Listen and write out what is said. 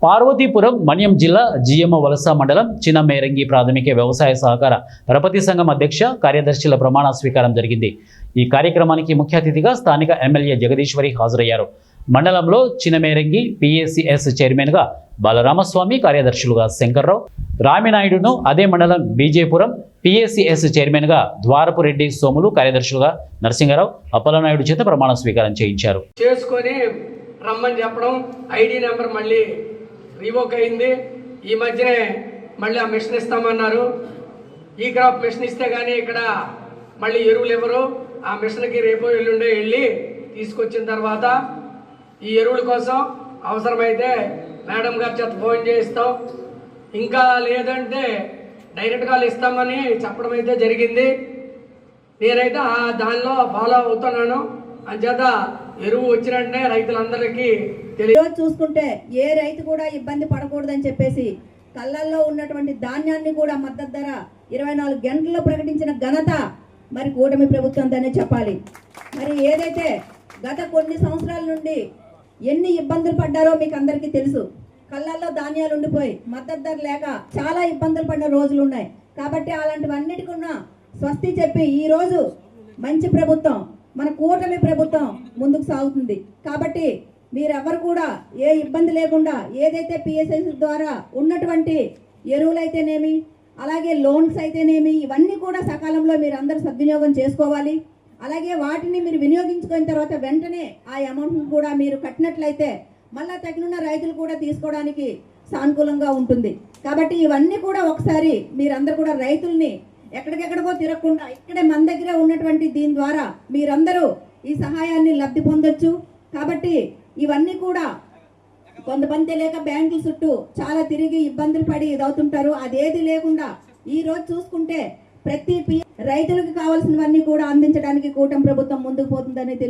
పార్వతీపురం మన్యం జిల్లా జియమ్మ వలస మండలం చిన్నమేరంగి ప్రాథమిక వ్యవసాయ సహకార పరపతి సంఘం అధ్యక్ష కార్యదర్శుల ప్రమాణ స్వీకారం జరిగింది. ఈ కార్యక్రమానికి ముఖ్య అతిథిగా స్థానిక ఎమ్మెల్యే జగదీశ్వరి హాజరయ్యారు. మండలంలో చిన్నమేరంగి పిఎసిఎస్ చైర్మన్గా బాలరామస్వామి, కార్యదర్శులుగా శంకర్రావు, రామినాయుడును, అదే మండలం బీజేపురం పిఎసిఎస్ చైర్మన్గా ద్వారపురెడ్డి సోములు, కార్యదర్శులుగా నరసింగరావు, అప్పలనాయుడు చేత ప్రమాణ స్వీకారం చేయించారు. చేసుకొని రమ్మని చెప్పడం, ఐడి నెంబర్ మళ్ళీ రివోక్ అయింది. ఈ మధ్యనే మళ్ళీ ఆ మిషన్ ఇస్తామన్నారు. ఈ క్రాప్ మిషన్ ఇస్తే కానీ ఇక్కడ మళ్ళీ ఎరువులు ఇవ్వరు. ఆ మిషన్కి రేపు ఎల్లుండే వెళ్ళి తీసుకొచ్చిన తర్వాత ఈ ఎరువుల కోసం అవసరమైతే మేడం గారి చేత ఫోన్ చేయిస్తాం, ఇంకా లేదంటే డైరెక్ట్గా ఇస్తామని చెప్పడం అయితే జరిగింది. నేనైతే దానిలో ఫాలో అవుతున్నాను. అంచేత ఎరువు వచ్చినట్టే రైతులందరికీ ఈరోజు చూసుకుంటే ఏ రైతు కూడా ఇబ్బంది పడకూడదని చెప్పేసి కళ్ళల్లో ఉన్నటువంటి ధాన్యాన్ని కూడా మద్దతు ధర 24 గంటల్లో ప్రకటించిన ఘనత మరి కూటమి ప్రభుత్వంతోనే చెప్పాలి. మరి ఏదైతే గత కొన్ని సంవత్సరాల నుండి ఎన్ని ఇబ్బందులు పడ్డారో మీకు అందరికీ తెలుసు. కళ్ళల్లో ధాన్యాలు ఉండిపోయి మద్దతు ధర లేక చాలా ఇబ్బందులు పడిన రోజులు ఉన్నాయి. కాబట్టి అలాంటివన్నిటికన్నా స్వస్తి చెప్పి ఈరోజు మంచి ప్రభుత్వం, మన కూటమి ప్రభుత్వం ముందుకు సాగుతుంది. కాబట్టి మీరెవరు కూడా ఏ ఇబ్బంది లేకుండా ఏదైతే పిఎస్ఎస్ ద్వారా ఉన్నటువంటి ఎరువులైతేనేమి, అలాగే లోన్స్ అయితేనేమి, ఇవన్నీ కూడా సకాలంలో మీరు అందరూ సద్వినియోగం చేసుకోవాలి. అలాగే వాటిని మీరు వినియోగించుకున్న తర్వాత వెంటనే ఆ అమౌంట్ని కూడా మీరు కట్టినట్లయితే మళ్ళా తగిన రైతులు కూడా తీసుకోవడానికి సానుకూలంగా ఉంటుంది. కాబట్టి ఇవన్నీ కూడా ఒకసారి మీరందరూ కూడా రైతుల్ని ఎక్కడికెక్కడికో తిరగకుండా ఇక్కడే మన దగ్గరే ఉన్నటువంటి దీని ద్వారా మీరందరూ ఈ సహాయాన్ని లబ్ధి పొందొచ్చు. కాబట్టి ఇవన్నీ కూడా కొంతమంది తెలియక బ్యాంకుల చుట్టూ చాలా తిరిగి ఇబ్బందులు పడి ఇదవుతుంటారు. అదేది లేకుండా ఈ రోజు చూసుకుంటే ప్రతి రైతులకు కావాల్సినవన్నీ కూడా అందించడానికి కూటమి ప్రభుత్వం ముందుకు పోతుందని తెలియదు.